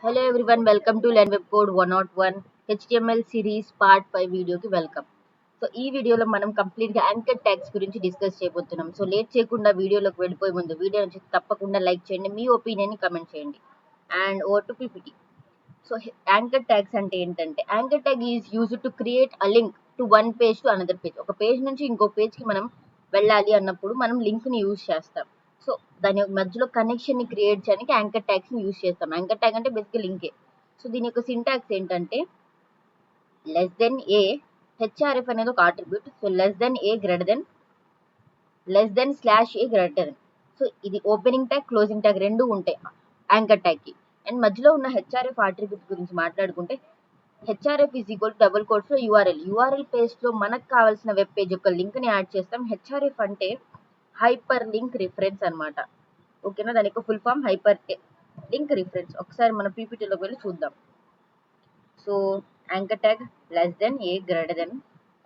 Hello everyone, welcome to Learn Web Code 101 HTML series part 5 వీడియోకి welcome. So ఈ వీడియోలో మనం కంప్లీట్గా యాంకర్ ట్యాగ్స్ గురించి డిస్కస్ చేయబోతున్నాం. సో లేట్ చేయకుండా వీడియోలోకి వెళ్ళిపోయే ముందు వీడియో నుంచి తప్పకుండా లైక్ చేయండి, మీ ఒపీనియన్ని కమెంట్ చేయండి. And over to PPT. So anchor tags అంటే ఏంటంటే anchor tag is used to create a link to one page to another page. ఒక పేజ్ నుంచి ఇంకో పేజ్కి మనం వెళ్ళాలి అన్నప్పుడు మనం లింక్ని యూజ్ చేస్తాం. సో దాని మధ్యలో కనెక్షన్ని క్రియేట్ చేయడానికి యాంకర్ ట్యాగ్స్ని యూజ్ చేస్తాం. యాంకర్ ట్యాగ్ అంటే బేసిక్గా లింకే. సో దీని యొక్క సింటాక్స్ ఏంటంటే లెస్ దెన్ ఏ, హెచ్ఆర్ఎఫ్ అనేది ఒక attribute. So less than a greater than, less than slash a greater than. So ఇది ఓపెనింగ్ ట్యాగ్, క్లోజింగ్ ట్యాగ్ రెండు ఉంటాయి యాంకర్ ట్యాగ్కి. అండ్ మధ్యలో ఉన్న హెచ్ఆర్ఎఫ్ ఆట్రిబ్యూట్ గురించి మాట్లాడుకుంటే HRF is equal to double quotes లో యూఆర్ఎల్ పేజ్లో మనకు కావాల్సిన వెబ్ పేజ్ యొక్క లింక్ని యాడ్ చేస్తాం. హెచ్ఆర్ఎఫ్ అంటే హైపర్ లింక్ రిఫరెన్స్ అనమాట. ఓకేనా, దాని యొక్క full form hyperlink reference. ఒకసారి మన పీపీటీలోకి వెళ్ళి చూద్దాం. So anchor tag less than a greater than,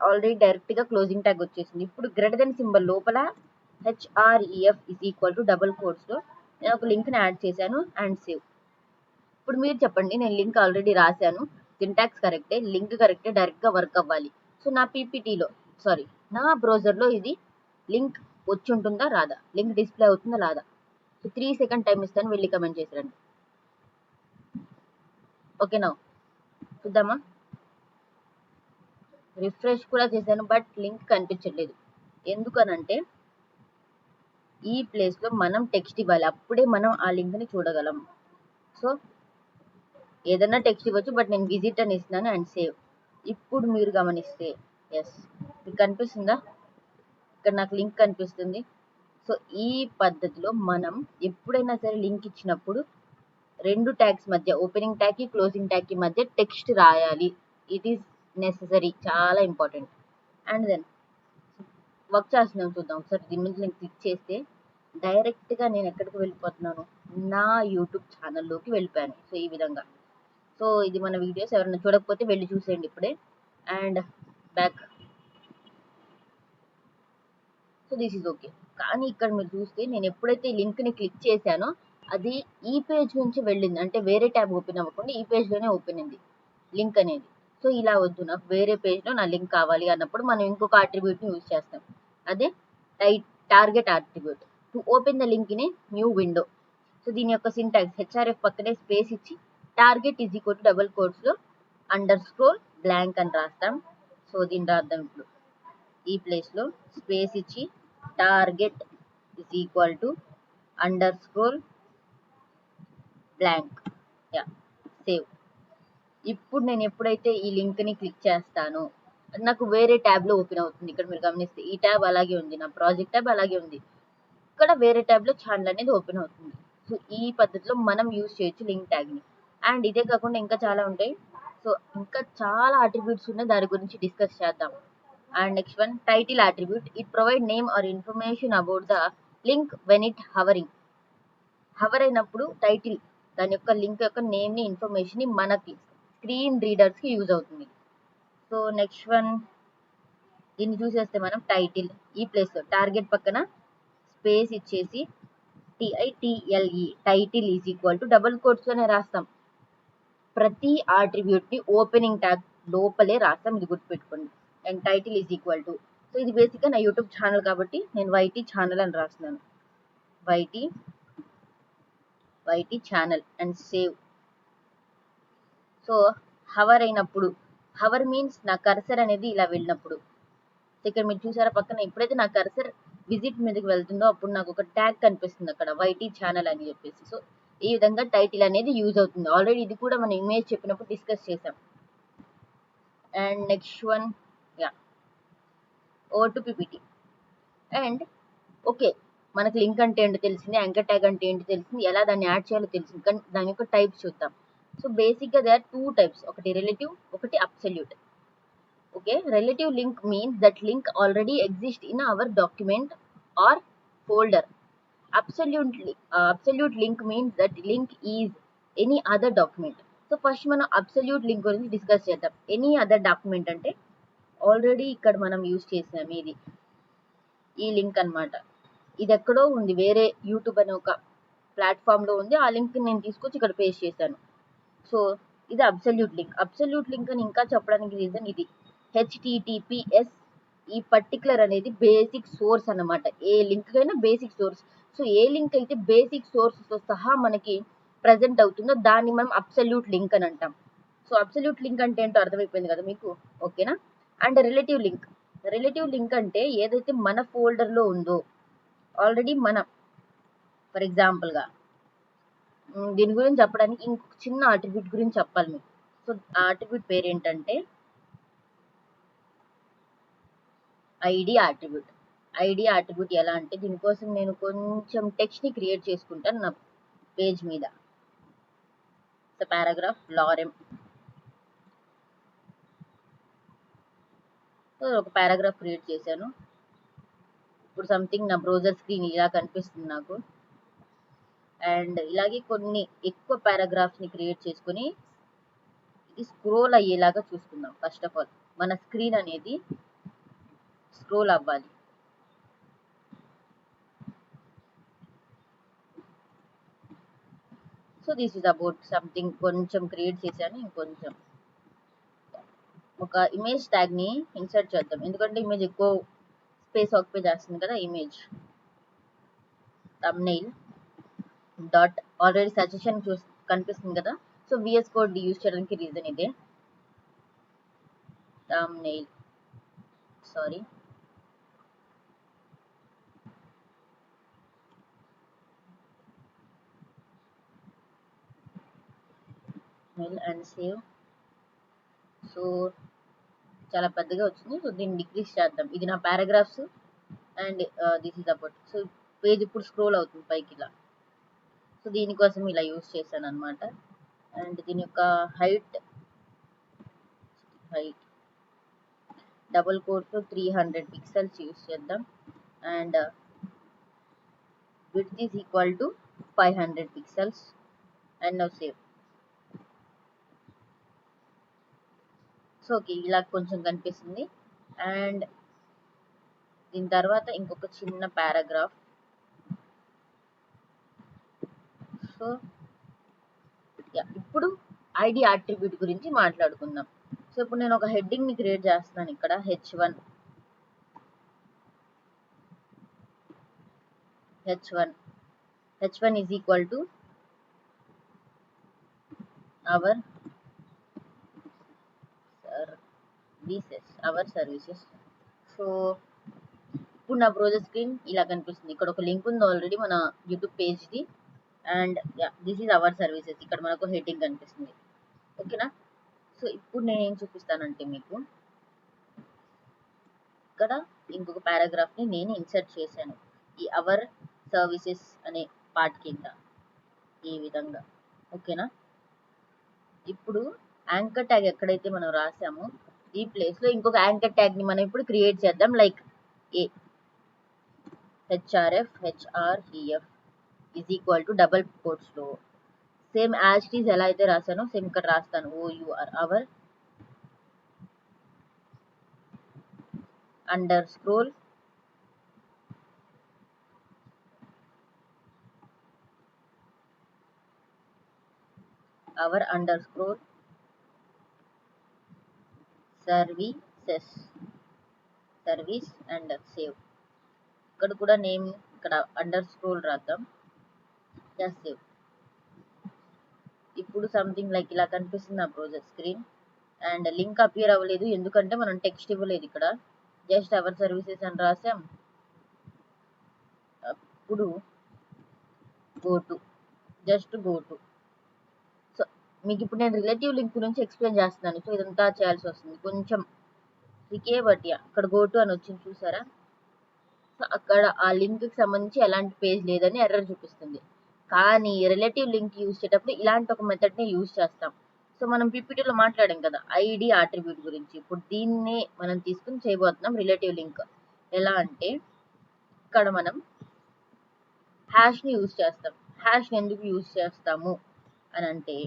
already డైరెక్ట్గా క్లోజింగ్ ట్యాగ్ వచ్చేసింది. ఇప్పుడు గ్రేటర్ దెన్ సింబల్ లోపల H R E F is equal to double కోట్స్లో నేను ఒక లింక్ని యాడ్ చేశాను అండ్ సేవ్. ఇప్పుడు మీరు చెప్పండి, నేను లింక్ ఆల్రెడీ రాశాను, సింటాక్స్ కరెక్టే, లింక్ కరెక్టే, డైరెక్ట్గా వర్క్ అవ్వాలి. సో నా పీపీటీలో నా బ్రౌజర్లో ఇది లింక్ వచ్చి ఉంటుందా రాదా, లింక్ డిస్ప్లే అవుతుందా రాదా. సో 3 సెకండ్ టైం ఇస్తాను, వెళ్ళి కమెంట్ చేసి రండి. ఓకేనా, చూద్దామా. రిఫ్రెష్ కూడా చేశాను బట్ లింక్ కనిపించట్లేదు. ఎందుకనంటే ఈ ప్లేస్లో మనం టెక్స్ట్ ఇవ్వాలి, అప్పుడే మనం ఆ లింక్ని చూడగలం. సో ఏదైనా టెక్స్ట్ ఇవ్వచ్చు బట్ నేను విజిట్ అని ఇస్తున్నాను అండ్ సేవ్. ఇప్పుడు మీరు గమనిస్తే ఎస్, మీకు కనిపిస్తుందా, ఇక్కడ నాకు లింక్ కనిపిస్తుంది. సో ఈ పద్ధతిలో మనం ఎప్పుడైనా సరే లింక్ ఇచ్చినప్పుడు రెండు ట్యాగ్స్ మధ్య, ఓపెనింగ్ ట్యాగ్కి క్లోజింగ్ ట్యాగ్కి మధ్య టెక్స్ట్ రాయాలి. ఇట్ ఈస్ నెససరీ, చాలా ఇంపార్టెంట్. అండ్ దెన్ వర్క్ చేస్తున్నాం చూద్దాం. ఒకసారి దీని మీద నేను క్లిక్ చేస్తే డైరెక్ట్గా నేను ఎక్కడికి వెళ్ళిపోతున్నాను, నా యూట్యూబ్ ఛానల్లోకి వెళ్ళిపోయాను. సో ఈ విధంగా. సో ఇది మన వీడియోస్, ఎవరైనా చూడకపోతే వెళ్ళి చూసేయండి ఇప్పుడే. And back. So this is okay. కానీ ఇక్కడ మీరు చూస్తే నేను ఎప్పుడైతే ఈ లింక్ని క్లిక్ చేశానో అది ఈ పేజ్ నుంచి వెళ్ళింది, అంటే వేరే ట్యాబ్ ఓపెన్ అవ్వకుండా ఈ పేజ్లోనే ఓపెన్ అయింది లింక్ అనేది. సో ఇలా వద్దు, నాకు వేరే పేజ్లో నా లింక్ కావాలి అన్నప్పుడు మనం ఇంకొక ఆట్రిబ్యూట్ని యూజ్ చేస్తాం, అదే target attribute. To open the link in a new window. So దీని యొక్క సింటాక్స్ హెచ్ఆర్ఎఫ్ పక్కనే స్పేస్ ఇచ్చి target is equal to double కోట్స్లో అండర్ స్క్రోల్ బ్లాంక్ అని రాస్తాం. సో దీన్ని రాద్దాం. ఇప్పుడు ఈ ప్లేస్లో స్పేస్ ఇచ్చి target is equal to under scroll blank. Yeah, save. ఇప్పుడు నేను ఎప్పుడైతే ఈ లింక్ని క్లిక్ చేస్తానో అది నాకు వేరే ట్యాబ్లో ఓపెన్ అవుతుంది. ఇక్కడ మీరు గమనిస్తే ఈ ట్యాబ్ అలాగే ఉంది, నా ప్రాజెక్ట్ ట్యాబ్ అలాగే ఉంది, ఇక్కడ వేరే ట్యాబ్లో ఛానల్ అనేది ఓపెన్ అవుతుంది. సో ఈ పద్ధతిలో మనం యూజ్ చేయొచ్చు లింక్ ట్యాగ్ని. అండ్ ఇదే కాకుండా ఇంకా చాలా ఉంటాయి. సో ఇంకా చాలా అట్రిబ్యూట్స్ ఉన్నాయి, దాని గురించి డిస్కస్ చేద్దాం. And next one, title attribute. It provide name or information about the link when it hovering. Hover అయినప్పుడు టైటిల్, దాని యొక్క లింక్ యొక్క నేమ్ని, ఇన్ఫర్మేషన్ని మనకి స్క్రీన్ రీడర్స్కి యూజ్ అవుతుంది. సో నెక్స్ట్ వన్, దీన్ని చూసేస్తే మనం టైటిల్ ఈ ప్లేస్లో టార్గెట్ పక్కన స్పేస్ ఇచ్చేసి TITLE title is equal to double కోట్స్లోనే రాస్తాం. ప్రతి ఆట్రిబ్యూట్ని ఓపెనింగ్ ట్యాగ్ లోపలే రాస్తాం, ఇది గుర్తుపెట్టుకోండి. And title is equal to, so ఇది బేసిక్గా నా యూట్యూబ్ ఛానల్ కాబట్టి నేను వైటీ ఛానల్ అని రాస్తున్నాను, YT channel and save. So hover అయినప్పుడు, హవర్ మీన్స్ నా కర్సర్ అనేది ఇలా వెళ్ళినప్పుడు, ఇక్కడ మీరు చూసారా పక్కన, ఎప్పుడైతే నా కర్సర్ విజిట్ మీదకి వెళ్తుందో అప్పుడు నాకు ఒక ట్యాగ్ కనిపిస్తుంది అక్కడ, వైటీ ఛానల్ అని చెప్పేసి. సో ఈ విధంగా టైటిల్ అనేది యూజ్ అవుతుంది. ఆల్రెడీ ఇది కూడా మనం ఇమేజ్ చెప్పినప్పుడు డిస్కస్ చేసాం. And next one, yeah, over to PPT. And okay, మనకు లింక్ అంటే ఏంటో తెలిసింది, యాంకర్ ట్యాగ్ అంటే ఏంటో తెలిసింది, ఎలా దాన్ని యాడ్ చేయాలో తెలిసింది. కానీ దాని యొక్క టైప్స్ చూద్దాం. సో బేసిక్గా దే ఆర్ 2 టైప్స్, ఒకటి రిలేటివ్, ఒకటి absolute. Okay, relative link means that link already exist in our document are folder. Absolute link means that link is any other document. So first మనం absolute link గురించి discuss చేద్దాం. Any other document అంటే already ఇక్కడ మనం use చేసాం, ఇది ఈ link అనమాట. ఇది ఎక్కడో ఉంది, వేరే యూట్యూబ్ అనే ఒక ప్లాట్ఫామ్లో ఉంది, ఆ లింక్ నేను తీసుకొచ్చి ఇక్కడ పేస్ట్ చేశాను. సో ఇది అబ్సల్యూట్ లింక్. అబ్సల్యూట్ లింక్ అని ఇంకా చెప్పడానికి రీజన్ ఇది. హెచ్టిటిపిఎస్ ఈ పర్టికులర్ అనేది బేసిక్ సోర్స్ అన్నమాట. ఏ లింక్ అయినా బేసిక్ సోర్స్. సో ఏ లింక్ అయితే బేసిక్ సోర్స్తో సహా మనకి ప్రజెంట్ అవుతుందో దాన్ని మనం అబ్సల్యూట్ లింక్ అని అంటాం. సో అబ్సల్యూట్ లింక్ అంటే ఏంటో అర్థమైపోయింది కదా మీకు, ఓకేనా? And relative link. Relative link అంటే ఏదైతే మన ఫోల్డర్లో ఉందో ఆల్రెడీ మనం, ఫర్ ఎగ్జాంపుల్గా దీని గురించి చెప్పడానికి ఇంకొక చిన్న ఆట్రిబ్యూట్ గురించి చెప్పాలి మీకు. సో ఆ ఆట్రిబ్యూట్ పేరు ఏంటంటే ఐడి ఆట్రిబ్యూట్. ఐడి ఆట్రిబ్యూట్ ఎలా అంటే, దీనికోసం నేను కొంచెం టెక్స్ట్ని క్రియేట్ చేసుకుంటాను నా పేజ్ మీద. So paragraph lorem. సో ఒక పారాగ్రాఫ్ క్రియేట్ చేశాను. ఇప్పుడు సంథింగ్ నా బ్రౌజర్ స్క్రీన్ ఇలా కనిపిస్తుంది నాకు. అండ్ ఇలాగే కొన్ని ఎక్కువ పారాగ్రాఫ్స్ని క్రియేట్ చేసుకుని ఇది స్క్రోల్ అయ్యేలాగా చూసుకుందాం. ఫస్ట్ ఆఫ్ ఆల్ మన స్క్రీన్ అనేది స్క్రోల్ అవ్వాలి. So this is about something. కొంచెం క్రియేట్ చేశాను, ఇంకొంచెం ఒక ఇమేజ్ ట్యాగ్ని ఇన్సర్ట్ చేద్దాం, ఎందుకంటే ఇమేజ్ ఎక్కువ స్పేస్ ఆక్యుపై చేస్తుంది కదా. Image thumbnail dot already suggestion కనిపిస్తుంది కదా. సో విఎస్ కోడ్ యూజ్ చేయడానికి రీజన్ ఇదే. thumbnail sorry and save. So చాలా పెద్దగా వచ్చింది. సో దీన్ని డిక్రీస్ చేద్దాం. ఇది నా paragraphs and this is about. So page ఇప్పుడు స్క్రోల్ అవుతుంది పైకి ఇలా. సో దీనికోసం ఇలా యూజ్ చేశాను అనమాట. అండ్ దీని యొక్క హైట్ డబుల్ కోట్తో 300 పిక్సెల్స్ యూజ్ చేద్దాం. And width is equal to 500 pixels. and now save. So okay, ఇలా కొంచెం కనిపిస్తుంది. అండ్ దీని తర్వాత ఇంకొక చిన్న పారాగ్రాఫ్. సో ఇప్పుడు ఐడి అట్రిబ్యూట్ గురించి మాట్లాడుకుందాం. సో ఇప్పుడు నేను ఒక హెడ్డింగ్ని క్రియేట్ చేస్తున్నాను ఇక్కడ. h1 is equal to our services. So ఇప్పుడు నా బ్రౌజర్ స్క్రీన్ ఇలా కనిపిస్తుంది. ఇక్కడ ఒక లింక్ ఉంది ఆల్రెడీ మన యూట్యూబ్ పేజ్ది. And this is our services. ఇక్కడ మనకు హెడ్డింగ్ కనిపిస్తుంది, ఓకేనా? సో ఇప్పుడు నేను ఏం చూపిస్తానంటే మీకు ఇక్కడ ఇంకొక పారాగ్రాఫ్ని నేను ఇన్సర్ట్ చేశాను ఈ అవర్ సర్వీసెస్ అనే పార్ట్ కింద ఈ విధంగా, ఓకేనా? ఇప్పుడు యాంకర్ ట్యాగ్ ఎక్కడైతే మనం రాసామో ఈ ప్లేస్లో ఇంకొక యాంకర్ ట్యాగ్ని మనం ఇప్పుడు క్రియేట్ చేద్దాం. Like a href is equal to double కోట్స్లో సేమ్ యాజ్ ఇట్ ఈజ్ ఎలా అయితే రాసానో సేమ్ ఇక్కడ రాస్తాను. OUR our underscore service and save. ఇక్కడ కూడా నేమ్ ఇక్కడ అండర్స్కోర్ రాద్దాం. సేవ్. ఇప్పుడు సంథింగ్ లైక్ ఇలా కనిపిస్తుంది నా browser screen. And link appear అవ్వలేదు ఎందుకంటే మనం టెక్స్ట్ ఇవ్వలేదు. ఇక్కడ జస్ట్ అవర్ సర్వీసెస్ అని రాసాం. అప్పుడు గో టు. సో మీకు ఇప్పుడు నేను రిలేటివ్ లింక్ గురించి ఎక్స్ప్లెయిన్ చేస్తున్నాను. సో ఇదంతా చేయాల్సి వస్తుంది కొంచెం ట్రికే, బట్ అక్కడ గో టు అని వచ్చింది చూసారా. సో అక్కడ ఆ లింక్కి సంబంధించి ఎలాంటి పేజ్ లేదని ఎర్రర్ చూపిస్తుంది. కానీ రిలేటివ్ లింక్ యూజ్ చేసేటప్పుడు ఇలాంటి ఒక మెథడ్ని యూజ్ చేస్తాం. సో మనం పీపీటీలో మాట్లాడాం కదా ఐడి అట్రిబ్యూట్ గురించి. ఇప్పుడు దీన్ని మనం తీసుకుని చేయబోతున్నాం రిలేటివ్ లింక్. ఎలా అంటే ఇక్కడ మనం హ్యాష్ని యూజ్ చేస్తాం. హ్యాష్ని ఎందుకు యూజ్ చేస్తాము అని అంటే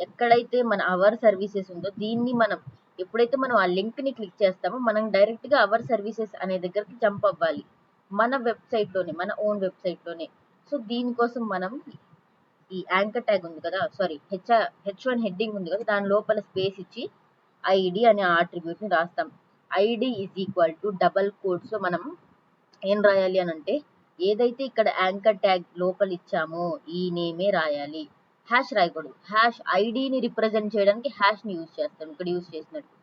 ఎక్కడైతే మన అవర్ సర్వీసెస్ ఉందో దీన్ని మనం ఎప్పుడైతే మనం ఆ లింక్ని క్లిక్ చేస్తామో మనం డైరెక్ట్గా అవర్ సర్వీసెస్ అనే దగ్గరికి జంప్ అవ్వాలి మన వెబ్సైట్లోనే, మన ఓన్ వెబ్సైట్లోనే. సో దీనికోసం మనం ఈ యాంకర్ ట్యాగ్ ఉంది కదా, సారీ హెచ్1 హెడ్డింగ్ ఉంది కదా, దాని లోపల స్పేస్ ఇచ్చి ఐడి అనే ఆట్రిబ్యూట్ ని రాస్తాం. ID is equal to double quotes లో మనం ఏం రాయాలి అని అంటే, ఏదైతే ఇక్కడ యాంకర్ ట్యాగ్ లోపల ఇచ్చామో ఈ నేమే రాయాలి. హ్యాష్ రాయకూడదు. హ్యాష్ ఐడిని రిప్రజెంట్ చేయడానికి హ్యాష్ ని యూజ్ చేస్తాం, ఇక్కడ యూజ్ చేసినట్టు.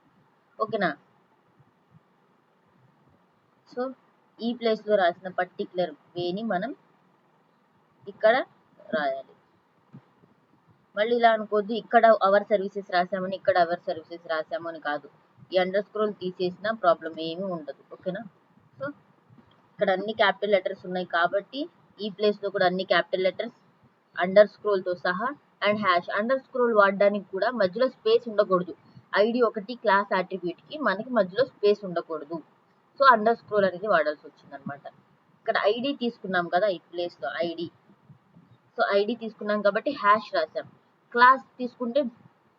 ఓకేనా? సో ఈ ప్లేస్ లో రాసిన పర్టికులర్ వేని మనం ఇక్కడ రాయాలి. మళ్ళీ ఇలా అనుకోద్దు, ఇక్కడ అవర్ సర్వీసెస్ రాసామని ఇక్కడ అవర్ సర్వీసెస్ రాసాము అని కాదు. ఈ అండర్ స్క్రోల్ తీసేసిన ప్రాబ్లం ఏమీ ఉండదు. ఓకేనా? సో ఇక్కడ అన్ని క్యాపిటల్ లెటర్స్ ఉన్నాయి కాబట్టి ఈ ప్లేస్ లో కూడా అన్ని క్యాపిటల్ లెటర్స్ అండర్ స్క్రోల్ తో సహా అండ్ హ్యాష్. అండర్ స్క్రోల్ వాడడానికి కూడా మధ్యలో స్పేస్ ఉండకూడదు. ఐడి ఒకటి క్లాస్ అట్రిబ్యూట్ కి మనకి మధ్యలో స్పేస్ ఉండకూడదు. సో అండర్ స్క్రోల్ అనేది వాడాల్సి వచ్చింది అనమాట. ఇక్కడ ఐడి తీసుకున్నాం కదా ఈ ప్లేస్ లో ఐడి. సో ఐడి తీసుకున్నాం కాబట్టి హ్యాష్ రాసాం. క్లాస్ తీసుకుంటే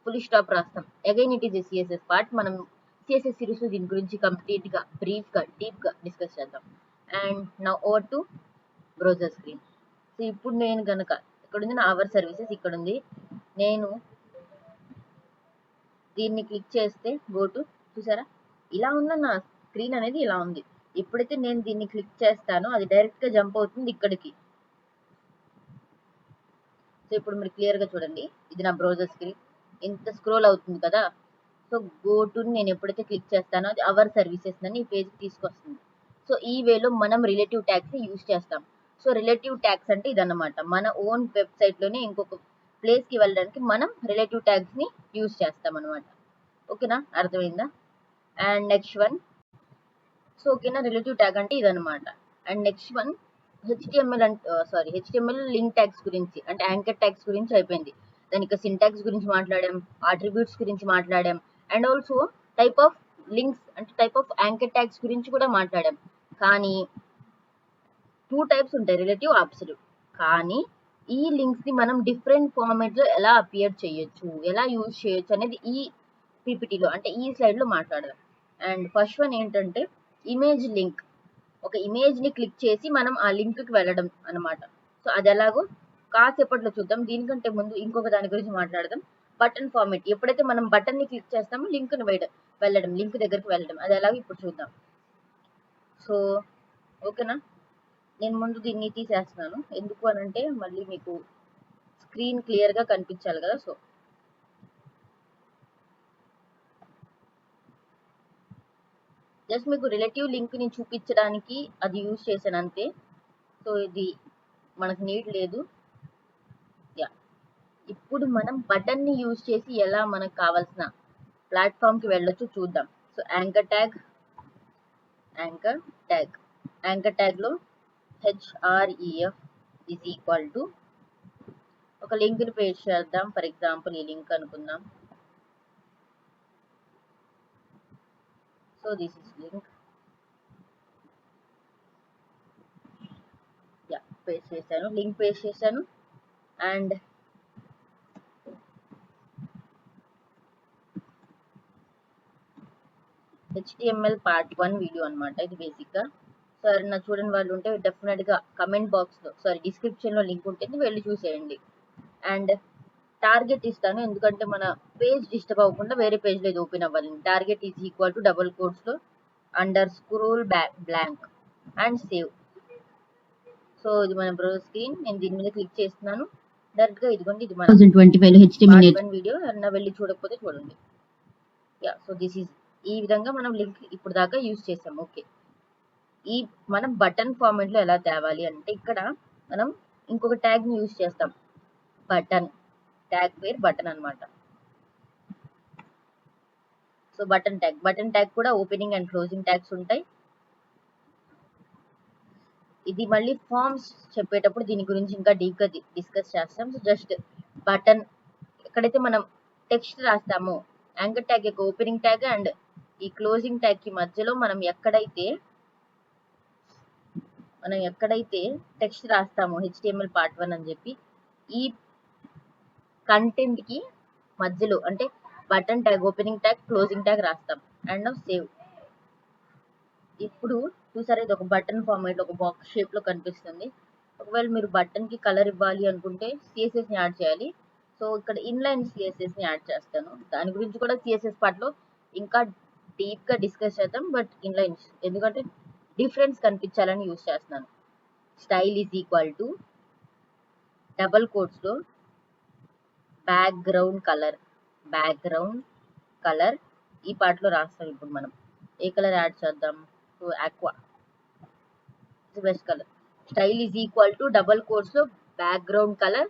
ఫుల్ స్టాప్ రాస్తాం. Again it is a CSS part. మనం సిఎస్ఎస్ సిరీస్ లో దీని గురించి కంప్లీట్ గా బ్రీఫ్ గా డీప్ గా డిస్కస్ చేద్దాం. And now over to browser screen. So ఇప్పుడు నేను కనుక ఇక్కడ ఉంది నా అవర్ సర్వీసెస్, ఇక్కడ ఉంది. నేను దీన్ని క్లిక్ చేస్తే గో టు, చూసారా ఇలా ఉన్న నా స్క్రీన్ అనేది ఇలా ఉంది. ఎప్పుడైతే నేను దీన్ని క్లిక్ చేస్తానో అది డైరెక్ట్ గా జంప్ అవుతుంది ఇక్కడికి. సో ఇప్పుడు మీరు క్లియర్ గా చూడండి, ఇది నా బ్రౌజర్ స్క్రీన్. ఇంత స్క్రోల్ అవుతుంది కదా. సో గో టు నేను ఎప్పుడైతే క్లిక్ చేస్తానో అది అవర్ సర్వీసెస్ అని ఈ పేజ్ తీసుకొస్తుంది. సో ఈ వేలో మనం రిలేటివ్ ట్యాగ్స్ ని యూజ్ చేస్తాం. సో రిలేటివ్ ట్యాగ్స్ అంటే ఇదన్నమాట. మన ఓన్ వెబ్సైట్ లోనే ఇంకొక ప్లేస్ కి వెళ్ళడానికి మనం రిలేటివ్ ట్యాగ్స్ ని యూజ్ చేస్తాం అనమాట. ఓకేనా? అర్థమైందా? అండ్ నెక్స్ట్ వన్, సో ఓకేనా, రిలేటివ్ ట్యాగ్ అంటే ఇదన్నమాట. And next one HTML HTML link tags గురించి అంటే యాంకర్ ట్యాగ్స్ గురించి అయిపోయింది. దానికి సింటాక్స్ గురించి మాట్లాడాం, అట్రిబ్యూట్స్ గురించి మాట్లాడాం, and also type of links అంటే టైప్ ఆఫ్ యాంకర్ ట్యాగ్స్ గురించి కూడా మాట్లాడాం. కానీ 2 టైప్స్ ఉంటాయి, రిలేటివ్, అబ్సల్యూట్. కానీ ఈ లింక్స్ ని మనం డిఫరెంట్ ఫార్మాట్ లో ఎలా అపియర్ చేయొచ్చు, ఎలా యూజ్ చేయొచ్చు అనేది ఈ పీపీటీలో అంటే ఈ స్లైడ్ లో మాట్లాడదాం. అండ్ ఫస్ట్ వన్ ఏంటంటే ఇమేజ్ లింక్. ఒక ఇమేజ్ ని క్లిక్ చేసి మనం ఆ లింక్ కి వెళ్ళడం అన్నమాట. సో అది ఎలాగో కాసేపట్లో చూద్దాం. దీనికంటే ముందు ఇంకొక దాని గురించి మాట్లాడదాం, బటన్ ఫార్మేట్. ఎప్పుడైతే మనం బటన్ ని క్లిక్ చేస్తామో లింక్ ని వెళ్ళడం, లింక్ దగ్గరికి వెళ్ళడం, అది ఎలాగో ఇప్పుడు చూద్దాం. సో ఓకేనా, నేను ముందు దీన్ని తీసేస్తున్నాను. ఎందుకు అనంటే మళ్ళీ మీకు స్క్రీన్ క్లియర్ గా కనిపించాలి కదా. సో జస్ట్ మీకు రిలేటివ్ లింక్ ని చూపించడానికి అది యూజ్ చేశాను అంతే. సో ఇది మనకు నీడ్ లేదు. యా, ఇప్పుడు మనం బటన్ ని యూజ్ చేసి ఎలా మనకు కావాల్సిన ప్లాట్ఫామ్ కి వెళ్ళొచ్చు చూద్దాం. సో యాంకర్ ట్యాగ్ లో href is equal to ఒక లింక్ ని పేస్ట్ చేద్దాం. ఫర్ ఎగ్జాంపుల్ ఈ లింక్ అనుకుందాం. So this is link. Yeah, paste చేశాను, లింక్ పేస్ట్ చేశాను. అండ్ HTML పార్ట్ 1 వీడియో అనమాట ఇది బేసిక్ గా. సో ఎవరైనా చూడని వాళ్ళు ఉంటే డెఫినెట్ గా కమెంట్ బాక్స్ లో డిస్క్రిప్షన్ లో లింక్ ఉంటుంది, వెళ్ళి చూసేయండి. అండ్ టార్గెట్ ఇస్తాను, ఎందుకంటే మన పేజ్ డిస్టర్బ్ అవ్వకుండా వేరే పేజ్ లో ఇది ఓపెన్ అవ్వాలి. Target is equal to double quotes లో under scroll blank and save. So ఇది మన బ్రౌజర్ స్క్రీన్. నేను దీని మీద క్లిక్ చేస్తున్నాను. డైరెక్ట్ గా ఇదిగోండి, ఇది మన 2025 లో HTML వీడియో. ఎవరైనా వెళ్ళి చూడకపోతే చూడండి. యా, సో దిస్ ఈజ్ ఈ విధంగా మనం లింక్ ఇప్పుడు దాకా యూజ్ చేసాం. ఓకే, ఈ మనం బటన్ ఫార్మాట్ లో ఎలా తేవాలి అంటే ఇక్కడ మనం ఇంకొక ట్యాగ్ ని యూజ్ చేస్తాం. బటన్ ట్యాగ్ పేరు బటన్ అన్నమాట. సో బటన్ ట్యాగ్ కూడా ఓపెనింగ్ అండ్ క్లోజింగ్ ట్యాగ్స్ ఉంటాయి. ఇది మళ్ళీ ఫార్మ్స్ చెప్పేటప్పుడు దీని గురించి ఇంకా డీప్ గా డిస్కస్ చేస్తాం. సో జస్ట్ బటన్, ఎక్కడైతే మనం టెక్స్ట్ రాస్తామో యాంకర్ ట్యాగ్ యొక్క ఓపెనింగ్ ట్యాగ్ అండ్ ఈ క్లోజింగ్ ట్యాగ్ కి మధ్యలో మనం ఎక్కడైతే టెక్స్ట్ రాస్తామో HTML పార్ట్ 1 అని చెప్పి ఈ కంటెంట్ కి మధ్యలో అంటే button tag, opening tag, closing tag రాస్తాం. And now save. ఇప్పుడు చూసారా, ఇది ఒక బటన్ ఫార్మాట్ ఒక బాక్స్ షేప్ లో కనిపిస్తుంది. ఒకవేళ మీరు బటన్కి కలర్ ఇవ్వాలి అనుకుంటే సిఎస్ఎస్ని యాడ్ చేయాలి. సో ఇక్కడ ఇన్లైన్ సిఎస్ఎస్ని యాడ్ చేస్తాను. దాని గురించి కూడా సిఎస్ఎస్ పార్ట్లో ఇంకా డీప్గా డిస్కస్ చేద్దాం. బట్ ఇన్లైన్స్ ఎందుకంటే డిఫరెన్స్ కనిపించాలని యూస్ చేస్తున్నాను. Style is equal to double కోట్స్లో బ్యాక్గ్రౌండ్ కలర్ ఈ పార్ట్లో రాస్తాం. ఇప్పుడు మనం ఏ కలర్ యాడ్ చేద్దాం? So aqua best colour. Style is equal to double కోట్స్లో background colour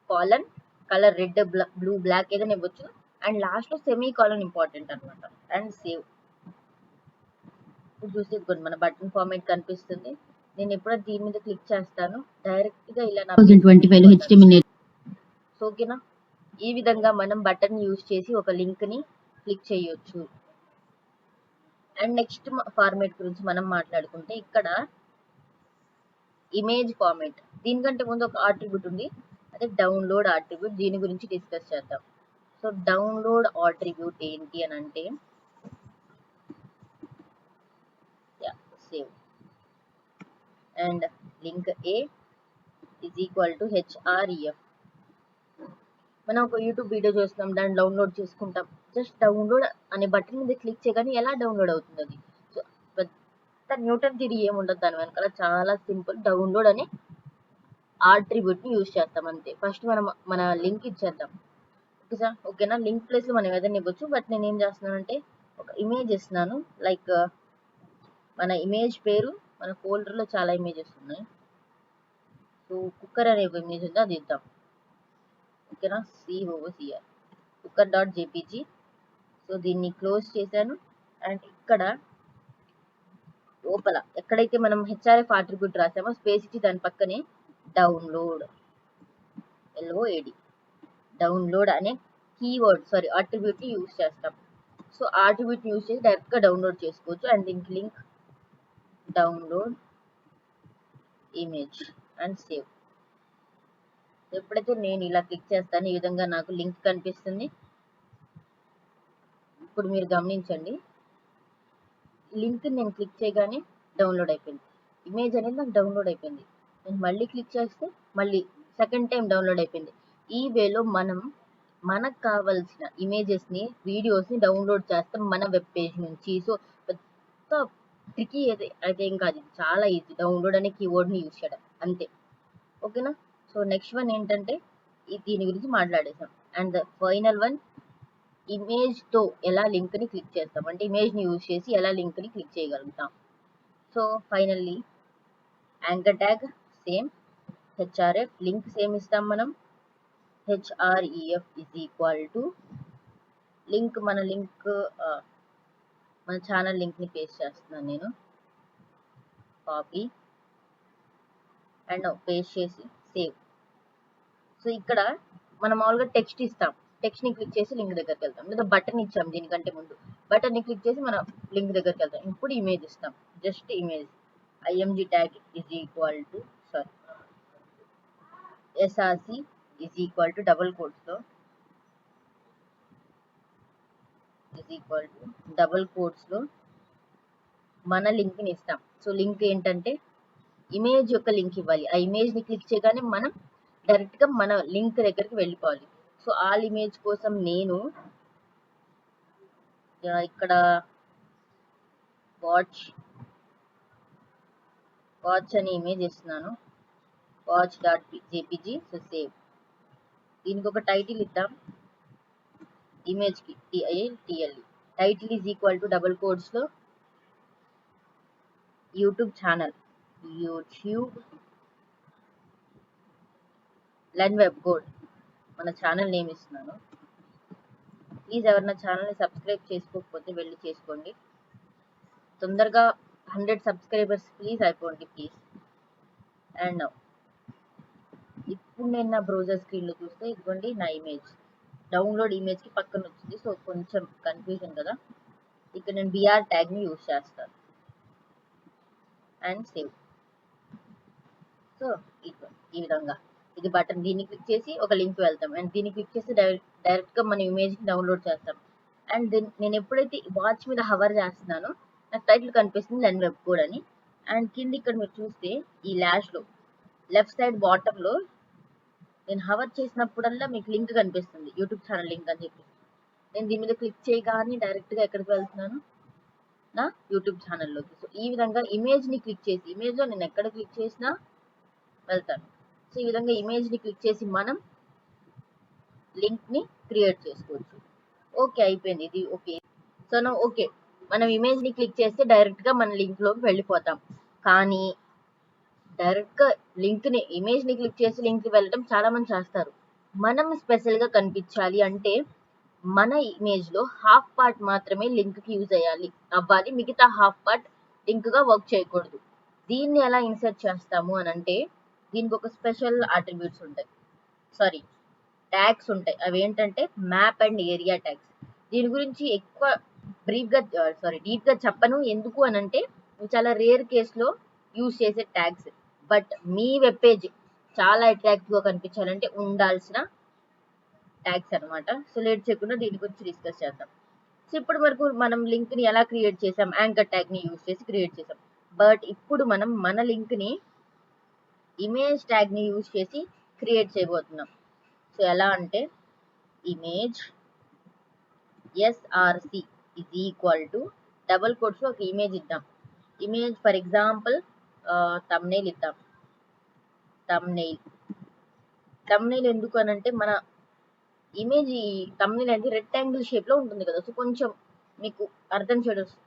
colon colour red blue black ఏదైనా ఇవ్వచ్చు. అండ్ లాస్ట్లో సెమీ కాలన్ ఇంపార్టెంట్ అనమాట. And save. ఇప్పుడు చూసి మన బటన్ ఫార్మేట్ కనిపిస్తుంది. నేను ఎప్పుడైతే దీని మీద క్లిక్ చేస్తాను డైరెక్ట్గా ఇలా నా 2025 HTML. సో ఓకేనా, ఈ విధంగా మనం బటన్ యూజ్ చేసి ఒక లింక్ని క్లిక్ చేయొచ్చు. అండ్ నెక్స్ట్ ఫార్మేట్ గురించి మనం మాట్లాడుకుంటే ఇక్కడ ఇమేజ్ ఫార్మేట్. దీనికంటే ముందు ఒక ఆట్రిబ్యూట్ ఉంది, అదే డౌన్లోడ్ ఆట్రిబ్యూట్. దీని గురించి డిస్కస్ చేద్దాం. సో డౌన్లోడ్ ఆట్రిబ్యూట్ ఏంటి అని అంటే save and link A is equal to href. మనం ఒక యూట్యూబ్ వీడియో చూస్తున్నాం, దాన్ని డౌన్లోడ్ చేసుకుంటాం. జస్ట్ డౌన్లోడ్ అనే బటన్ మీద క్లిక్ చేయగానే ఎలా డౌన్లోడ్ అవుతుంది అది? సో పెద్ద న్యూటన్ థియరీ ఏముండదు దాని వెనకాల, చాలా సింపుల్. డౌన్లోడ్ అనే ఆట్రిబ్యూట్ని యూజ్ చేస్తాం అంతే. ఫస్ట్ మనం మన లింక్ ఇచ్చేద్దాం. ఓకే సార్, ఓకేనా? లింక్ ప్లేస్లో మనం ఏదైనా ఇవ్వచ్చు. బట్ నేను ఏం చేస్తున్నానంటే ఒక ఇమేజ్ ఇస్తున్నాను. లైక్ మన ఇమేజ్ పేరు, మన ఫోల్డర్లో చాలా ఇమేజెస్ ఉన్నాయి. సో కుక్కర్ అనే ఒక ఇమేజ్ ఉంది, అది ఇద్దాం. ఓకేనా? COCR కుక్కర్.jpg. సో దీన్ని క్లోజ్ చేశాను. అండ్ ఇక్కడ లోపల ఎక్కడైతే మనం హెచ్ఆర్ఎఫ్ ఆట్రిబ్యూట్ రాసామో స్పేస్ ఇచ్చి దాని పక్కనే డౌన్లోడ్ LOAD డౌన్లోడ్ అనే కీవర్డ్ ఆట్రిబ్యూట్ని యూజ్ చేస్తాం. సో ఆట్రిబ్యూట్ యూజ్ చేసి డైరెక్ట్గా డౌన్లోడ్ చేసుకోవచ్చు. అండ్ దీనికి link download image and save. ఎప్పుడైతే నేను ఇలా క్లిక్ చేస్తాను ఈ విధంగా నాకు లింక్ కనిపిస్తుంది. ఇప్పుడు మీరు గమనించండి, లింక్ నేను క్లిక్ చేయగానే డౌన్లోడ్ అయిపోయింది. ఇమేజ్ అనేది నాకు డౌన్లోడ్ అయిపోయింది. నేను మళ్ళీ క్లిక్ చేస్తే మళ్ళీ సెకండ్ టైం డౌన్లోడ్ అయిపోయింది. ఈ వేలో మనం మనకు కావాల్సిన ఇమేజెస్ని, వీడియోస్ని డౌన్లోడ్ చేస్తాం మన వెబ్ పేజ్ నుంచి. సో పెద్ద ట్రికీ అయితే ఏం కాదు, చాలా ఈజీ. డౌన్లోడ్ అనే కీవర్డ్ని యూజ్ చేయడం అంతే. ఓకేనా? సో నెక్స్ట్ వన్ ఏంటంటే దీని గురించి మాట్లాడేసాం. అండ్ ఫైనల్ వన్ ఇమేజ్తో ఎలా లింక్ని క్లిక్ చేస్తాం, అంటే ఇమేజ్ని యూజ్ చేసి ఎలా లింక్ని క్లిక్ చేయగలుగుతాం. So finally anchor tag same, href link same ఇస్తాం మనం. href is equal to link, మన ఛానల్ లింక్ని పేస్ట్ చేస్తున్నాను నేను. కాపీ అండ్ పేస్ట్ చేసి సేవ్. సో ఇక్కడ మనం మామూలుగా టెక్స్ట్ ఇస్తాం, టెక్స్ట్ని క్లిక్ చేసి లింక్ దగ్గరికి వెళ్తాం. లేదా బటన్ ఇచ్చాం దీనికంటే ముందు, బటన్ని క్లిక్ చేసి మనం లింక్ దగ్గరికి వెళ్తాం. ఇప్పుడు ఇమేజ్ ఇస్తాం, just image. img tag is equal to src is equal to double కోట్స్లో మన లింక్ని ఇస్తాం. సో లింక్ ఏంటంటే ఇమేజ్ యొక్క లింక్ ఇవ్వాలి. ఆ ఇమేజ్ని క్లిక్ చేయగానే మనం డైరెక్ట్గా మన లింక్ దగ్గరికి వెళ్ళిపోవాలి. సో ఆల్ ఇమేజ్ కోసం నేను ఇక్కడ వాచ్ అనే ఇమేజ్ ఇస్తున్నాను, watch.jpg. So save. దీనికి ఒక టైటిల్ ఇద్దాం, ఇమేజ్కి TITLE. Title is equal to double కోట్స్లో YouTube channel, learn web code, మన ఛానల్ నేమ్ ఇస్తున్నాను. ప్లీజ్ ఎవరైనా ఛానల్ని సబ్స్క్రైబ్ చేసుకోకపోతే వెళ్ళి చేసుకోండి. తొందరగా 100 సబ్స్క్రైబర్స్ ప్లీజ్ అయిపోండి ప్లీజ్. అండ్ ఇప్పుడు నేను నా బ్రౌజర్ స్క్రీన్లో చూస్తే ఇదిగోండి నా ఇమేజ్ డౌన్లోడ్ ఇమేజ్కి పక్కన వచ్చింది. సో కొంచెం కన్ఫ్యూజన్ కదా. ఇక్కడ నేను BR ట్యాగ్ని యూజ్ చేస్తాను అండ్ సేవ్. సో ఈ విధంగా ఇది బటన్, దీన్ని క్లిక్ చేసి ఒక లింక్ వెళ్తాం. అండ్ దీన్ని క్లిక్ చేసి డైరెక్ట్గా మన ఇమేజ్ని డౌన్లోడ్ చేస్తాం. అండ్ నేను ఎప్పుడైతే వాచ్ మీద హవర్ చేస్తున్నానో నాకు టైటిల్ కనిపిస్తుంది లెర్న్ వెబ్ కోడ్ అని. అండ్ కింద ఇక్కడ మీరు చూస్తే ఈ ల్యాష్లో లెఫ్ట్ సైడ్ బాటంలో నేను హవర్ చేసినప్పుడల్లా మీకు లింక్ కనిపిస్తుంది, యూట్యూబ్ ఛానల్ లింక్ అని చెప్పి. నేను దీని మీద క్లిక్ చేయగానే డైరెక్ట్గా ఎక్కడికి వెళ్తున్నాను, నా యూట్యూబ్ ఛానల్లోకి. సో ఈ విధంగా ఇమేజ్ని క్లిక్ చేసి, ఇమేజ్లో నేను ఎక్కడ క్లిక్ చేసినా వెళ్తాను. సో ఈ విధంగా ఇమేజ్ని క్లిక్ చేసి మనం లింక్ని క్రియేట్ చేసుకోవచ్చు. ఓకే, అయిపోయింది ఇది. ఓకే, సో ఓకే, మనం ఇమేజ్ని క్లిక్ చేస్తే డైరెక్ట్గా మన లింక్లోకి వెళ్ళిపోతాం. కానీ డైరెక్ట్గా లింక్ని, ఇమేజ్ని క్లిక్ చేసి లింక్కి వెళ్ళడం చాలా మంది చేస్తారు. మనం స్పెషల్గా కనిపించాలి అంటే మన ఇమేజ్లో హాఫ్ పార్ట్ మాత్రమే లింక్కి యూజ్ అవ్వాలి, మిగతా హాఫ్ పార్ట్ లింక్గా వర్క్ చేయకూడదు. దీన్ని ఎలా ఇన్సర్ట్ చేస్తాము అని అంటే, దీనికి ఒక స్పెషల్ అట్రిబ్యూట్స్ ఉంటాయి, సారీ ట్యాగ్స్ ఉంటాయి. అవి ఏంటంటే మ్యాప్ అండ్ ఏరియా ట్యాగ్స్. దీని గురించి ఎక్కువ డీప్గా చెప్పను. ఎందుకు అని అంటే చాలా రేర్ కేసులో యూజ్ చేసే tags. But me web page చాలా అట్రాక్టివ్గా కనిపించాలంటే ఉండాల్సిన ట్యాగ్స్ అనమాట. సో లేట్ చేయకుండా దీని గురించి డిస్కస్ చేద్దాం. సో ఇప్పుడు వరకు మనం లింక్ని ఎలా క్రియేట్ చేసాం, యాంకర్ ట్యాగ్ని యూజ్ చేసి క్రియేట్ చేసాం. బట్ ఇప్పుడు మనం మన లింక్ని ఇమేజ్ ట్యాగ్ని యూజ్ చేసి క్రియేట్ చేయబోతున్నాం. సో ఎలా అంటే image SRC is equal to double కోట్స్లో ఒక ఇమేజ్ ఇద్దాం. ఇమేజ్ ఫర్ ఎగ్జాంపుల్ తమ్నెయిల్ ఇద్దాం. తమ్నెయిల్ ఎందుకు అని అంటే మన ఇమేజ్ తమ్నెయిల్ అనేది రెక్టాంగిల్ షేప్లో ఉంటుంది కదా, సో కొంచెం మీకు అర్థం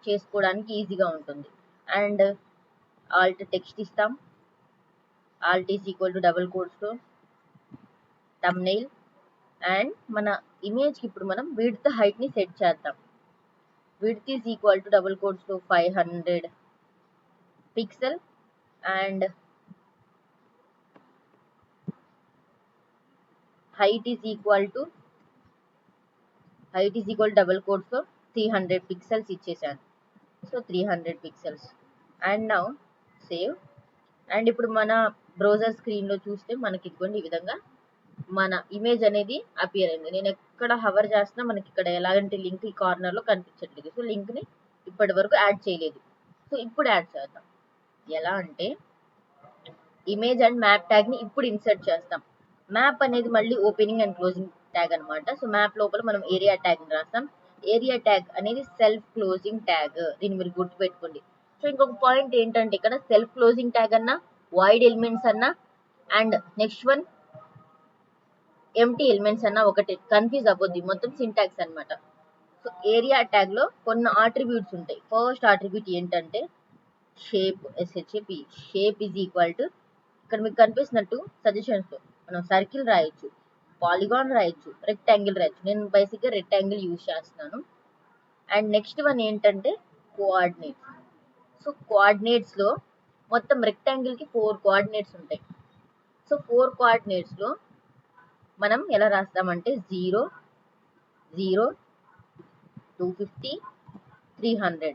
చేసుకోవడానికి ఈజీగా ఉంటుంది. అండ్ ఆల్ట్ టెక్స్ట్ ఇస్తాం. Alt is equal to double కోట్స్లో తమ్నెయిల్. అండ్ మన ఇమేజ్కి ఇప్పుడు మనం విడ్త్ హైట్ని సెట్ చేద్దాం. Width is equal to double కోట్స్లో 500 pixel and height is equal to double కోట్స్లో 300 పిక్సెల్స్ ఇచ్చేసాను. So 300 pixels. And now save. And ఇప్పుడు మన బ్రౌజర్ స్క్రీన్లో చూస్తే మనకి ఇదిగోండి ఈ విధంగా మన ఇమేజ్ అనేది అపియర్ అయింది. నేను ఎక్కడ హవర్ చేస్తున్నా మనకి ఇక్కడ ఎలాంటి లింక్ ఈ కార్నర్లో కనిపించట్లేదు. సో లింక్ని ఇప్పటి వరకు యాడ్ చేయలేదు. సో ఇప్పుడు యాడ్ చేద్దాం. ఎలా అంటే ఇమేజ్ అండ్ మ్యాప్ ట్యాగ్ని ఇప్పుడు ఇన్సర్ట్ చేస్తాం. మ్యాప్ అనేది మళ్ళీ ఓపెనింగ్ అండ్ క్లోజింగ్ ట్యాగ్ అనమాట. సో మ్యాప్ లోపల మనం ఏరియా ట్యాగ్ని రాస్తాం. ఏరియా ట్యాగ్ అనేది సెల్ఫ్ క్లోజింగ్ ట్యాగ్, దీన్ని మీరు గుర్తుపెట్టుకోండి. సో ఇంకొక పాయింట్ ఏంటంటే ఇక్కడ సెల్ఫ్ క్లోజింగ్ ట్యాగ్ అన్నా, వాయిడ్ ఎలిమెంట్స్ అన్నా, and next one empty elements అన్న ఒకటి, కన్ఫ్యూజ్ అవ్వద్ది, మొత్తం సింటాక్స్ అనమాట. సో ఏరియా ట్యాగ్లో కొన్ని ఆట్రిబ్యూట్స్ ఉంటాయి. ఫస్ట్ ఆట్రిబ్యూట్ ఏంటంటే shape, SHAP. Shape is equal to ఇక్కడ మీకు కనిపిస్తున్నట్టు సజెషన్స్లో మనం సర్కిల్ రాయొచ్చు, పాలిగాన్ రాయొచ్చు, రెక్టాంగిల్ రాయొచ్చు. నేను బేసిక్గా రెక్టాంగిల్ యూజ్ చేస్తున్నాను. అండ్ నెక్స్ట్ వన్ ఏంటంటే కోఆర్డినేట్స్. సో కోఆర్డినేట్స్లో మొత్తం రెక్టాంగిల్కి 4 కోఆర్డినేట్స్ ఉంటాయి. సో 4 కోఆర్డినేట్స్లో మనం ఎలా రాస్తామంటే 0, 0, 250, 300.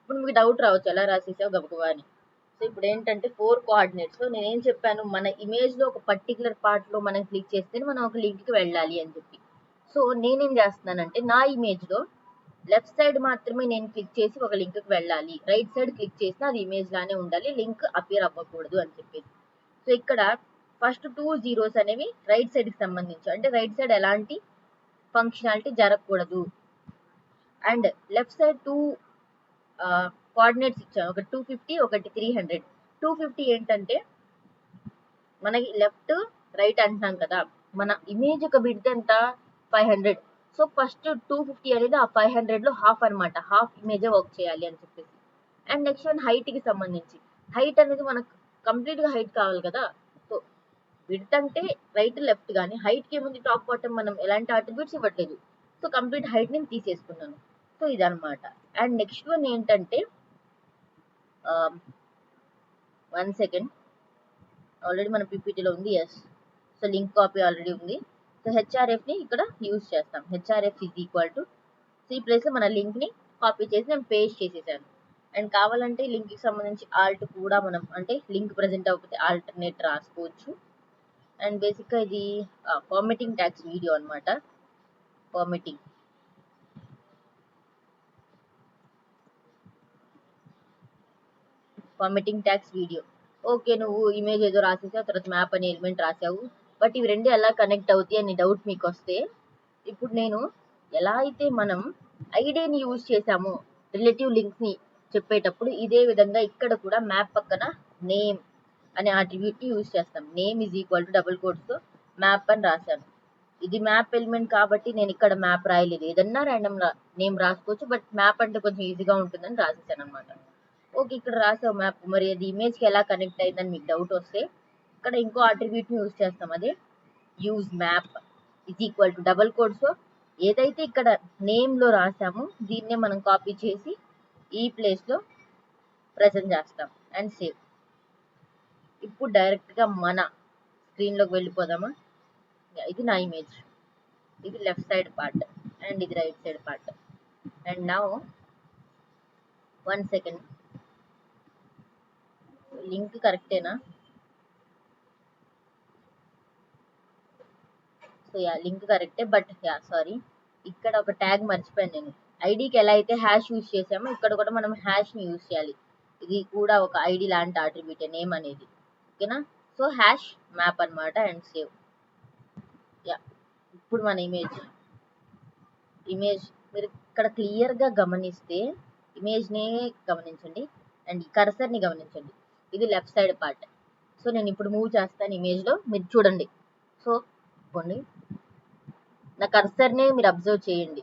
ఇప్పుడు మీకు డౌట్ రావచ్చు ఎలా రాసేసావు గబగబా అని. సో ఇప్పుడు ఏంటంటే 4 కోఆర్డినేట్స్లో నేనేం చెప్పాను, మన ఇమేజ్లో ఒక పర్టికులర్ పార్ట్లో మనం క్లిక్ చేస్తే మనం ఒక లింక్కి వెళ్ళాలి అని చెప్పి. సో నేనేం చేస్తున్నానంటే నా ఇమేజ్లో లెఫ్ట్ సైడ్ మాత్రమే నేను క్లిక్ చేసి ఒక లింక్కి వెళ్ళాలి, రైట్ సైడ్ క్లిక్ చేసినా అది ఇమేజ్ లానే ఉండాలి, లింక్ అపియర్ అవ్వకూడదు అని చెప్పేసి. సో ఇక్కడ ఫస్ట్ 2 జీరోస్ అనేవి రైట్ సైడ్కి సంబంధించి, అంటే రైట్ సైడ్ ఎలాంటి ఫంక్షనాలిటీ జరగకూడదు. అండ్ లెఫ్ట్ సైడ్ 2 కోఆర్డినేట్స్ ఇచ్చాను, ఒకటి 250, ఒకటి 300. 250 ఏంటంటే మనకి లెఫ్ట్ రైట్ అంటున్నాం కదా, మన ఇమేజ్ యొక్క విడ్త్ ఎంత 500. సో ఫస్ట్ 250 అనేది ఆ 500లో హాఫ్ అనమాట, హాఫ్ ఇమేజే వర్క్ చేయాలి అని చెప్పేసి. అండ్ నెక్స్ట్ వన్ హైట్కి సంబంధించి, హైట్ అనేది మనకు కంప్లీట్గా హైట్ కావాలి కదా. సో విడ్త్ అంటే రైట్ లెఫ్ట్, కానీ హైట్కి ఏముంది టాప్ బాటమ్ మనం ఎలాంటి అట్రిబ్యూట్స్ ఇవ్వట్లేదు. సో కంప్లీట్ హైట్ నేను తీసేసుకున్నాను. సో ఇదనమాట. అండ్ నెక్స్ట్ వన్ ఏంటంటే 1 సెకండ్, ఆల్రెడీ మన పీపీటీలో ఉంది. Yes, so link copy already ఉంది. సో హెచ్ఆర్ఎఫ్ని ఇక్కడ యూజ్ చేస్తాం. హెచ్ఆర్ఎఫ్ ఈజ్ ఈక్వల్ టు ఈ ప్లేస్లో మన లింక్ని కాపీ చేసి నేను పేస్ట్ చేసేసాను. అండ్ కావాలంటే లింక్కి సంబంధించి ఆల్ట్ కూడా మనం, అంటే లింక్ ప్రజెంట్ అవ్వకపోతే ఆల్టర్నేట్ రాసుకోవచ్చు. అండ్ బేసిక్గా ఇది ఫార్మెటింగ్ ట్యాగ్స్ వీడియో అనమాట. Formatting tags video. ఓకే, నువ్వు ఇమేజ్ ఏదో రాసేసావు, తర్వాత మ్యాప్ అనే ఎలిమెంట్ రాసావు, బట్ ఇవి రెండు ఎలా కనెక్ట్ అవుతాయి అని డౌట్ మీకు వస్తే, ఇప్పుడు నేను ఎలా అయితే మనం ఐడిని యూజ్ చేసాము రిలేటివ్ లింక్స్ ని చెప్పేటప్పుడు, ఇదే విధంగా ఇక్కడ కూడా మ్యాప్ పక్కన నేమ్ అనే అట్రిబ్యూట్ ని యూజ్ చేస్తాం. Name is equal to double quotes తో మ్యాప్ అని రాశాను. ఇది మ్యాప్ ఎలిమెంట్ కాబట్టి నేను ఇక్కడ మ్యాప్ రాయలేదు, ఏదన్నా ర్యాండమ్ నేమ్ రాసుకోవచ్చు, బట్ మ్యాప్ అంటే కొంచెం ఈజీగా ఉంటుందని రాసేసాను అనమాట. ఓకే, ఇక్కడ రాసావు మ్యాప్, మరి అది ఇమేజ్ కి ఎలా కనెక్ట్ అయిందని మీకు డౌట్ వస్తే, ఇక్కడ ఇంకో అట్రిబ్యూట్ ని యూజ్ చేస్తాం, అదే use map is equal to double quotes. ఏదైతే ఇక్కడ నేమ్ లో రాసామో దీన్నే మనం కాపీ చేసి ఈ ప్లేస్ లో ప్రెజెంట్ చేస్తాం అండ్ సేవ్. ఇప్పుడు డైరెక్ట్ గా మన స్క్రీన్ లోకి వెళ్ళిపోదామా. ఇది నా ఇమేజ్, ఇది లెఫ్ట్ సైడ్ పార్ట్ అండ్ ఇది right side part. And now 1 second, link కరెక్టేనా? సో యా, లింక్ కరెక్టే, బట్ యా సారీ, ఇక్కడ ఒక ట్యాగ్ మర్చిపోయాను నేను. ఐడికి ఎలా అయితే హ్యాష్ యూజ్ చేసామో ఇక్కడ కూడా మనం హ్యాష్ ని యూజ్ చేయాలి. ఇది కూడా ఒక ఐడి లాంటి అట్రిబ్యూట్ నేమ్ అనేది, ఓకేనా? సో హ్యాష్ మ్యాప్ అన్నమాట అండ్ సేవ్. యా, ఇప్పుడు మన ఇమేజ్ మీరు ఇక్కడ క్లియర్ గా గమనిస్తే, ఇమేజ్ నే గమనించండి అండ్ కర్సర్ ని గమనించండి, ఇది లెఫ్ట్ సైడ్ పార్ట్. సో నేను ఇప్పుడు మూవ్ చేస్తాను ఇమేజ్ లో, మీరు చూడండి. సో పోండి, నా కర్సర్ నే మీరు అబ్జర్వ్ చేయండి.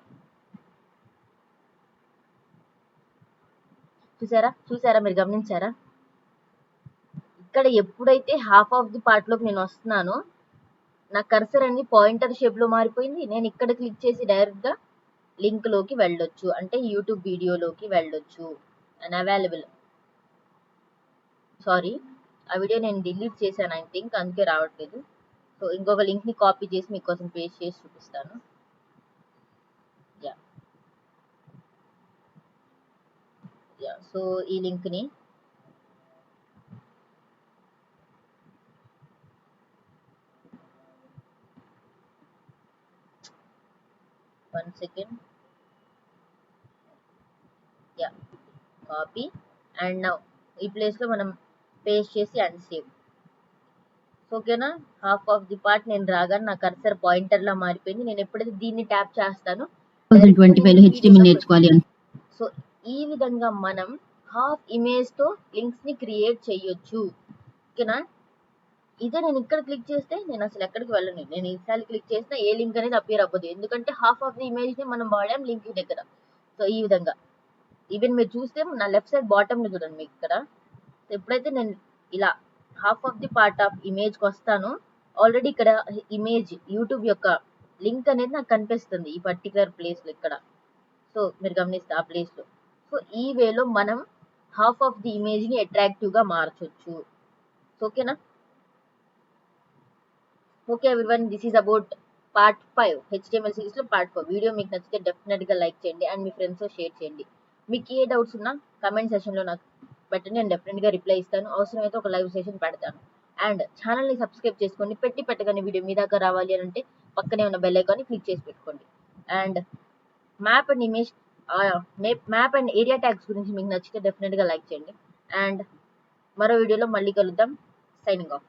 చూసారా మీరు గమనించారా? ఇక్కడ ఎప్పుడైతే హాఫ్ ఆఫ్ ది పార్ట్ లోకి నేను వస్తున్నానో నా కర్సర్ అనేది పాయింటర్ షేప్ లో మారిపోయింది. నేను ఇక్కడ క్లిక్ చేసి డైరెక్ట్ గా లింక్ లోకి వెళ్ళొచ్చు, అంటే యూట్యూబ్ వీడియోలోకి వెళ్ళొచ్చు అండ్ అవైలబుల్. సారీ, ఆ వీడియో నేను డిలీట్ చేశాను ఐ థింక్, అందుకే రావట్లేదు. సో ఇంకొక లింక్ ని కాపీ చేసి మీకోసం పేస్ట్ చేసి చూపిస్తాను. యా యా, సో ఈ లింక్ ని 1 second, yeah copy and now ఈ ప్లేస్ లో మనం పేస్ట్ చేసి అండ్ సేవ్. ఓకేనా? హాఫ్ ఆఫ్ ది పార్ట్ నేను రాగానే నా కర్సర్ పాయింటర్ లా మారిపోయింది. నేను ఎప్పుడైతే దీన్ని ట్యాప్ చేస్తాను 2025 లో HTML నేర్చుకోవాలి అని. సో ఈ విధంగా మనం హాఫ్ ఇమేజ్ తో లింక్స్ ని క్రియేట్ చేయొచ్చు, ఓకేనా? ఇదే నేను ఇక్కడ క్లిక్ చేస్తే నేను అసలు ఎక్కడికి వెళ్ళను, నేను ఈసారి క్లిక్ చేస్తే ఏ లింక్ అనేది అపియర్ అవ్వదు, ఎందుకంటే హాఫ్ ఆఫ్ ది ఇమేజ్ ని మనం వాడాం లింక్ దగ్గర. సో ఈ విధంగా ఈవెన్ మీరు చూస్తే నా లెఫ్ట్ సైడ్ బాటమ్ లో చూడండి మీకు ఇక్కడ, ఎప్పుడైతే నేను ఇలా half of the part of image కి వస్తానో ఆల్రెడీ ఇక్కడ ఇమేజ్ యూట్యూబ్ యొక్క లింక్ అనేది నాకు కనిపిస్తుంది ఈ పర్టికులర్ ప్లేస్ లో ఇక్కడ. సో మీరు గమనిస్తే ఆ ప్లేస్ లో. సో ఈ వేలో మనం హాఫ్ ఆఫ్ ది ఇమేజ్ ని అట్రాక్టివ్ గా మార్చొచ్చు. ఓకేనా? Okay everyone, this is about part 5 HTML series లో పార్ట్ 4. వీడియో మీకు నచ్చితే డెఫినెట్ గా లైక్ చేయండి అండ్ మీ ఫ్రెండ్స్ తో షేర్ చేయండి. మీకు ఏ డౌట్స్ ఉన్నా కమెంట్ సెషన్ లో నాకు పెట్టండి, నేను డెఫినెట్ గా రిప్లై ఇస్తాను. అవసరమైతే ఒక లైవ్ సెషన్ పెడతాను. అండ్ ఛానల్ ని సబ్స్క్రైబ్ చేసుకోండి, పెట్టగానే వీడియో మీ దాకా రావాలి అని అంటే పక్కనే ఉన్న బెల్ ఐకాన్ ని క్లిక్ చేసి పెట్టుకోండి. And map and image map and area tags గురించి మీకు నచ్చితే డెఫినెట్ గా లైక్ చేయండి. అండ్ మరో వీడియోలో మళ్ళీ కలుద్దాం. Signing off.